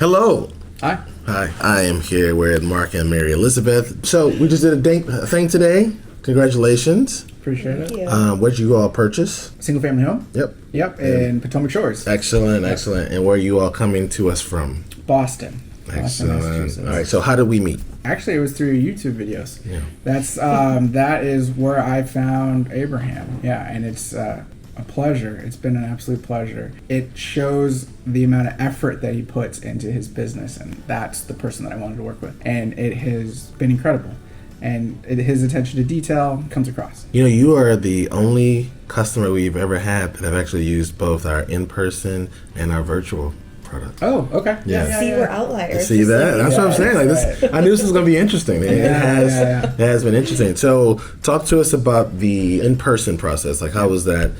Hello. Hi. Hi. I am here with Marc and Mary Elizabeth. So we just did a thing today. Congratulations. Appreciate it. What did you all purchase? Single family home? Yep. In Potomac Shores. Excellent. And where are you all coming to us from? Boston, Excellent. Massachusetts. All right. So how did we meet? Actually, it was through YouTube videos. Yeah. That's that is where I found Abraham. Yeah, and it's a pleasure. It's been an absolute pleasure. It shows the amount of effort that he puts into his business, and that's the person that I wanted to work with. And it has been incredible. And his attention to detail comes across. You know, you are the only customer we've ever had that have actually used both our in-person and our virtual product. Oh, okay. Yeah. See, we're outliers. See that? That's what I'm saying. Like this, I knew this was going to be interesting. It has been interesting. So, talk to us about the in-person process. Like, how was that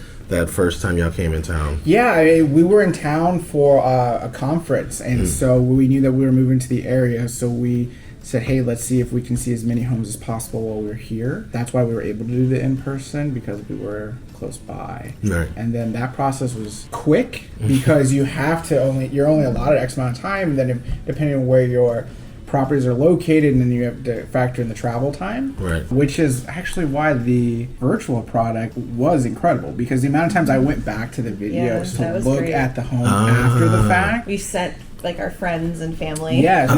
first time y'all came in town? Yeah, we were in town for a conference, and so we knew that we were moving to the area. So we said, hey, let's see if we can see as many homes as possible while we're here. That's why we were able to do the in-person, because we were close by. Right. And then that process was quick because you're only allotted X amount of time, and then depending on where your properties are located, and then you have to factor in the travel time, right? Which is actually why the virtual product was incredible, because the amount of times I went back to the videos to look great. at the home after the fact. We sent like our friends and family. Yeah,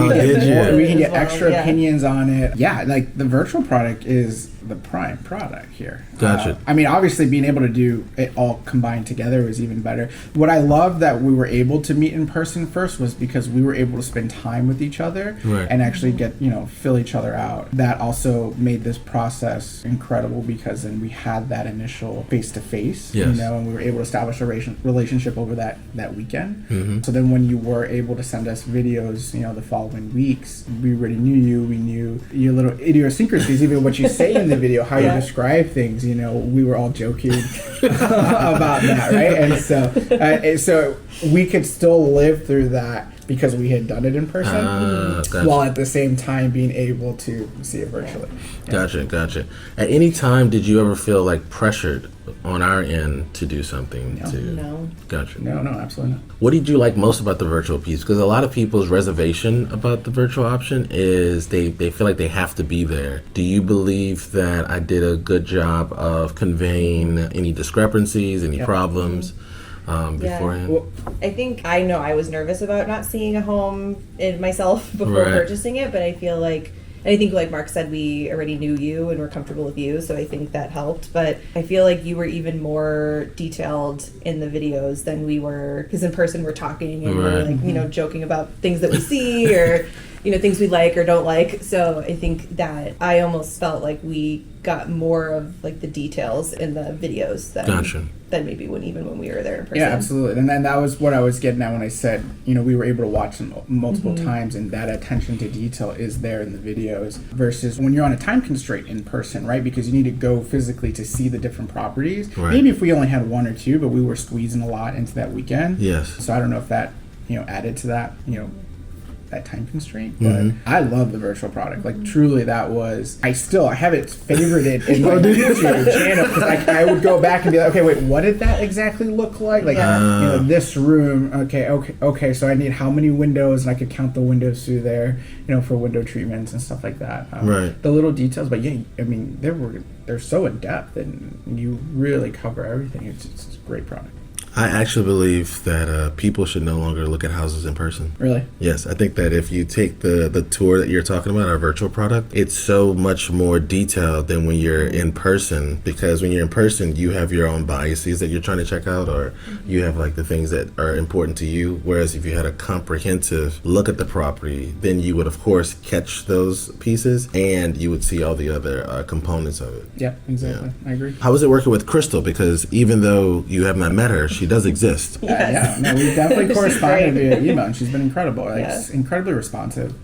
we can get extra opinions on it. Yeah, like the virtual product is the prime product here. Gotcha. I mean, obviously being able to do it all combined together was even better. What I love that we were able to meet in person first was because we were able to spend time with each other and actually get, fill each other out. That also made this process incredible, because then we had that initial face-to-face, and we were able to establish a relationship over that weekend. Mm-hmm. So then when you were able to send us videos, the following weeks, we already knew you. We knew your little idiosyncrasies, even what you say in the video, how you describe things. We were all joking about that, right? And so we could still live through that because we had done it in person, gotcha. while at the same time being able to see it virtually. Gotcha. At any time, did you ever feel like pressured on our end to do something? No. Gotcha. No, absolutely not. What did you like most about the virtual piece? Because a lot of people's reservation about the virtual option is they feel like they have to be there. Do you believe that I did a good job of conveying any discrepancies, any problems beforehand? Well, I think I was nervous about not seeing a home in myself before purchasing it, but I feel like, and I think like Marc said, we already knew you and were comfortable with you, so I think that helped. But I feel like you were even more detailed in the videos than we were, because in person we're talking and we're like, joking about things that we see or, things we like or don't like. So I think that I almost felt like we got more of like the details in the videos than maybe when we were there in person. Yeah, absolutely. And then that was what I was getting at when I said, we were able to watch them multiple times, and that attention to detail is there in the videos versus when you're on a time constraint in person, right? Because you need to go physically to see the different properties. Right. Maybe if we only had one or two, but we were squeezing a lot into that weekend. Yes. So I don't know if that, added to that, that time constraint, but I love the virtual product. Like truly, that was I have it favorited in my YouTube channel, because I would go back and be like, okay, wait, what did that exactly look like? Like this room, okay, so I need how many windows, and I could count the windows through there, for window treatments and stuff like that. The little details, but they're so in depth, and you really cover everything. It's a great product. I actually believe that people should no longer look at houses in person. Really? Yes, I think that if you take the tour that you're talking about, our virtual product, it's so much more detailed than when you're in person, because when you're in person, you have your own biases that you're trying to check out, or you have like the things that are important to you. Whereas if you had a comprehensive look at the property, then you would of course catch those pieces and you would see all the other components of it. Yeah, exactly. Yeah. I agree. How was it working with Crystal? Because even though you have not met her, she does exist. Yeah, no, we definitely corresponded via email, and she's been incredible. Incredibly responsive.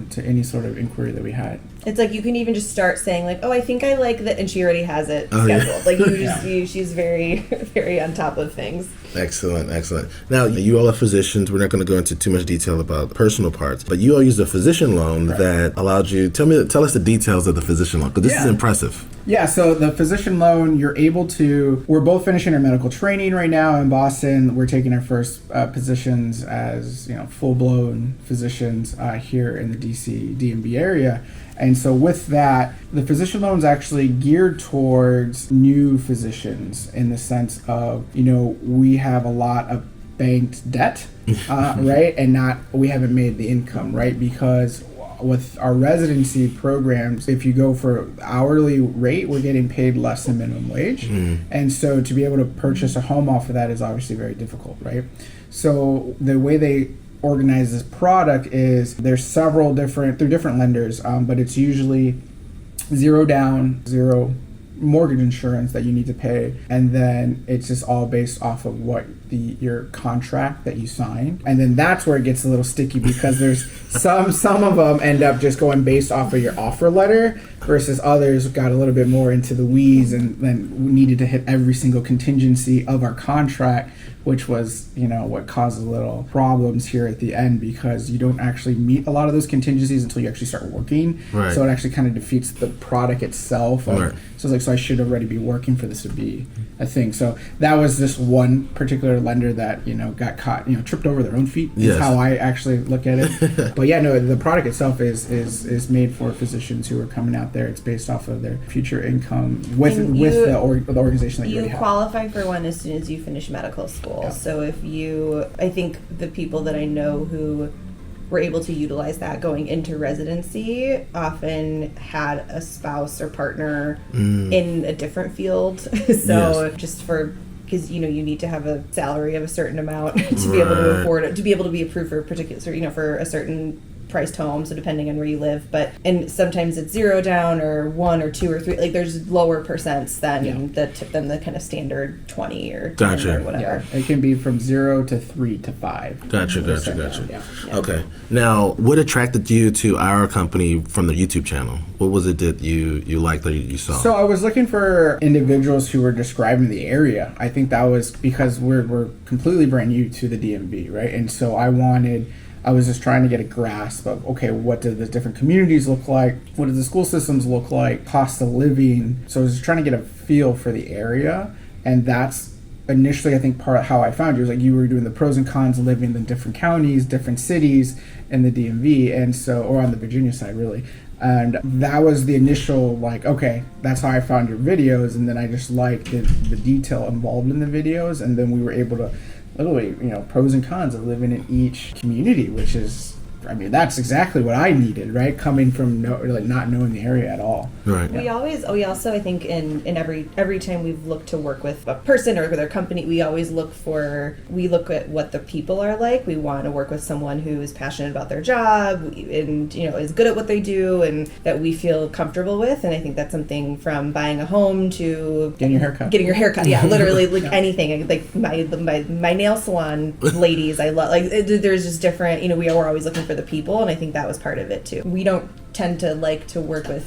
to any sort of inquiry that we had. It's like you can even just start saying like, "Oh, I think I like that," and she already has it scheduled. Yeah. Like you just, she's very, very on top of things. Excellent. Now, you all are physicians. We're not going to go into too much detail about personal parts, but you all used a physician loan that allowed you. Tell us the details of the physician loan, because this is impressive. Yeah, so the physician loan, we're both finishing our medical training right now in Boston. We're taking our first positions as, full-blown physicians here in the DC, DMV area. And so with that, the physician loan is actually geared towards new physicians in the sense of, we have a lot of banked debt, right? And we haven't made the income, right? Because with our residency programs, if you go for hourly rate, we're getting paid less than minimum wage. And so to be able to purchase a home off of that is obviously very difficult, right? So the way they organize this product is there's through different lenders, but it's usually zero down, zero mortgage insurance that you need to pay, and then it's just all based off of what your contract that you signed. And then that's where it gets a little sticky, because there's some of them end up just going based off of your offer letter, versus others got a little bit more into the weeds and then we needed to hit every single contingency of our contract, which was, what caused a little problems here at the end, because you don't actually meet a lot of those contingencies until you actually start working. Right. So it actually kind of defeats the product itself. Right. So it's like, so I should already be working for this to be a thing. So that was just one particular lender that, got caught, tripped over their own feet. Is how I actually look at it. But yeah, no, the product itself is made for physicians who are coming out there. It's based off of their future income with the organization that you already have. You qualify for one as soon as you finish medical school. Yeah. So I think the people that I know who were able to utilize that going into residency often had a spouse or partner in a different field. So just because you need to have a salary of a certain amount to be able to afford it, to be able to be approved for a particular, for a certain priced home, so depending on where you live, and sometimes it's zero down or 1 or 2 or 3, like there's lower percents than the kind of standard 20 or 10 or whatever. Yeah. It can be from 0 to 3 to 5. Gotcha. Yeah. Okay. Now, what attracted you to our company from the YouTube channel? What was it that you liked or you saw? So I was looking for individuals who were describing the area. I think that was because we're completely brand new to the DMV, right? And so I was just trying to get a grasp of, okay, what do the different communities look like? What do the school systems look like? Cost of living. So I was just trying to get a feel for the area. And that's initially, I think, part of how I found you. It was like you were doing the pros and cons of living in different counties, different cities in the DMV, and so, or on the Virginia side, really. And that was the initial, like, okay, that's how I found your videos. And then I just liked the detail involved in the videos. And then we were able to literally, pros and cons of living in each community, which is, that's exactly what I needed, right? Coming from not knowing the area at all. Right. We also, I think in every time we've looked to work with a person or with our company, we always look at what the people are like. We want to work with someone who is passionate about their job and, is good at what they do and that we feel comfortable with. And I think that's something from buying a home to getting your haircut. Yeah, literally anything. Like my nail salon ladies, I love, there's just different, we are always looking for the people, and I think that was part of it too. We don't tend to like to work with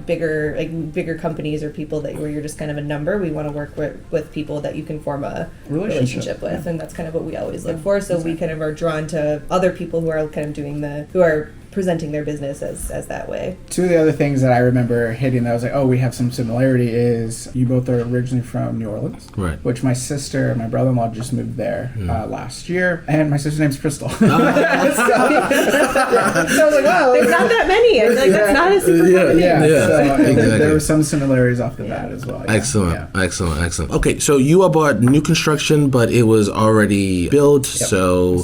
bigger companies or people where you're just kind of a number. We want to work with people that you can form a relationship with, and that's kind of what we always look for. So we kind of are drawn to other people who are kind of who are presenting their business as that way. Two of the other things that I remember hitting that I was like, oh, we have some similarity is you both are originally from New Orleans, right? Which my sister and my brother-in-law just moved there last year, and my sister's name's Crystal. So I was like, wow, there's not that many. I feel like that's not a super common name. So exactly. There were some similarities off the bat as well. Excellent. Okay, so you all bought new construction, but it was already built, so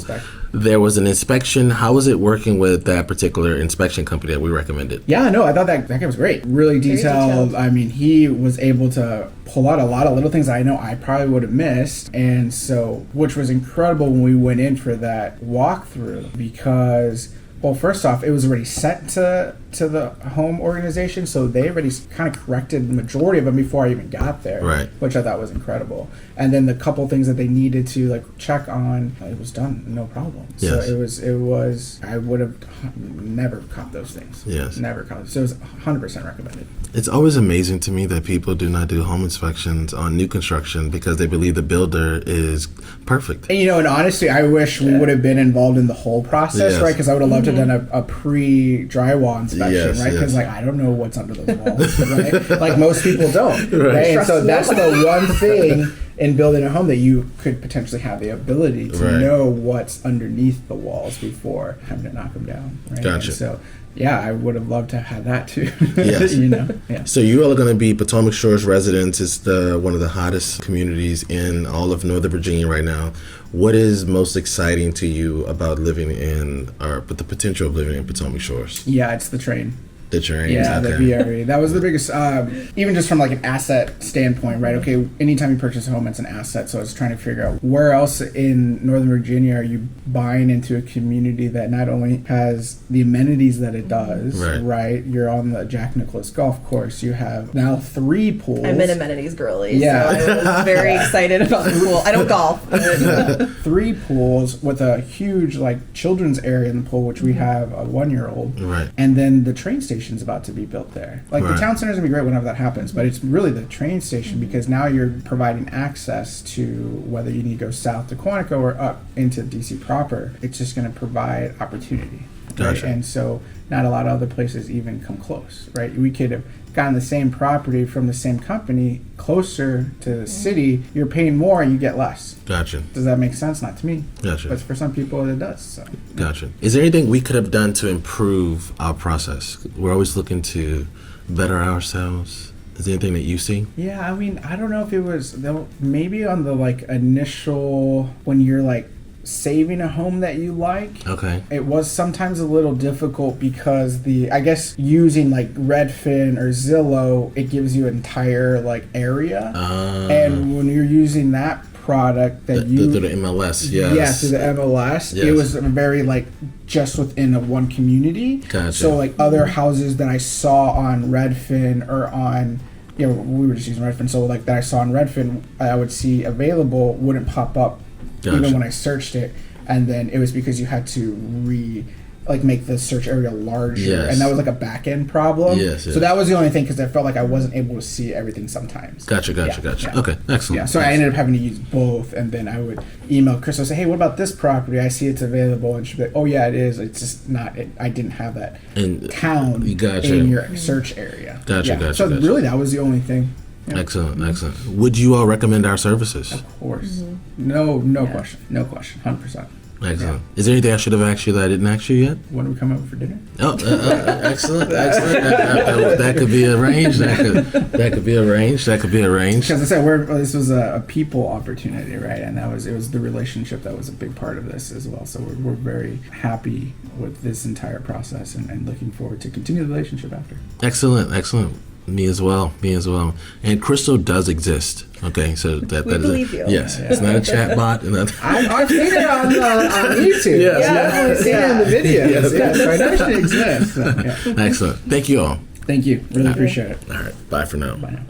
there was an inspection. How was it working with that particular inspection company that we recommended? Yeah, no, I thought that guy was great. Really detailed. He was able to pull out a lot of little things I know I probably would have missed. And so, which was incredible when we went in for that walkthrough because, well, first off, it was already set to to the home organization, so they already kind of corrected the majority of them before I even got there, right? Which I thought was incredible. And then the couple things that they needed to like check on, it was done, no problem. Yes. So it was. I would have never caught those things. Yes, never caught. So it was 100% recommended. It's always amazing to me that people do not do home inspections on new construction because they believe the builder is perfect. And and honestly, I wish we would have been involved in the whole process, Yes. right? Because I would have loved to have done a pre-drywall inspection, Yes, right? Because yes. I don't know what's under those walls, right? Like most people don't, right? And Trust so that's nobody. the one thing in building a home that you could potentially have the ability to Right. know what's underneath the walls before having to knock them down, right? Gotcha. And so, yeah, I would have loved to have had that too. Yes. Yeah. So you all are going to be Potomac Shores residents. It's one of the hottest communities in all of Northern Virginia right now. What is most exciting to you about living in, or the potential of living in Potomac Shores? Yeah, it's the train. The train. Yeah, okay. the VRE. That was the biggest, even just from like an asset standpoint, right? Okay, anytime you purchase a home, it's an asset. So I was trying to figure out where else in Northern Virginia are you buying into a community that not only has the amenities that it does, right? You're on the Jack Nicklaus Golf Course. You have now 3 pools. I'm an amenities girly, Yeah. so I was very excited about the pool. I don't golf. But 3 pools with a huge like children's area in the pool, which we have a 1-year-old. Right. And then the train station's about to be built there. Like the town center's gonna be great whenever that happens, but it's really the train station because now you're providing access to whether you need to go south to Quantico or up into DC proper. It's just gonna provide opportunity. Gotcha. Right? And so not a lot of other places even come close, right? We could have gotten the same property from the same company closer to the city. You're paying more and you get less. Gotcha. Does that make sense? Not to me. Gotcha. But for some people it does. So. Gotcha. Is there anything we could have done to improve our process? We're always looking to better ourselves. Is there anything that you see? Yeah, I mean, I don't know if it was maybe on the like initial when you're like saving a home that you like. Okay. It was sometimes a little difficult because I guess using like Redfin or Zillow, it gives you an entire like area, and when you're using that product that through the MLS, yes. Yeah, through the MLS, Yes. it was very like just within one community. Gotcha. So like other houses that I saw on Redfin or on, we were just using Redfin, so like that I saw on Redfin, I would see available wouldn't pop up Gotcha. even when I searched it, and then it was because you had to make the search area larger, Yes. and that was like a back end problem. Yes, So yes. that was the only thing because I felt like I wasn't able to see everything sometimes. Gotcha. Yeah. Okay, excellent. Yeah, so I ended up having to use both, and then I would email Chris. I say, "Hey, what about this property? I see it's available," and she'd be like, "Oh yeah, it is. It's just not. I didn't have that And town Gotcha. in your search area." Gotcha. So really, that was the only thing. Yeah. Excellent. Would you all recommend our services? Of course, no question, 100%. Excellent. Is there anything I should have asked you that I didn't ask you yet? When do we come over for dinner? Oh, excellent. That could be arranged. That could be arranged. Because I said this was a people opportunity, right? And it was the relationship that was a big part of this as well. So we're very happy with this entire process and looking forward to continue the relationship after. Excellent. Me as well. And Crystal does exist. Okay, so that We is believe you. Yes, it's not a chat bot. I've seen it on YouTube. Yes. I've seen it in the videos. Yes. Yeah, so it actually exists. So, yeah. Excellent. Thank you all. Thank you. Really appreciate it. All right. Bye for now. Bye now.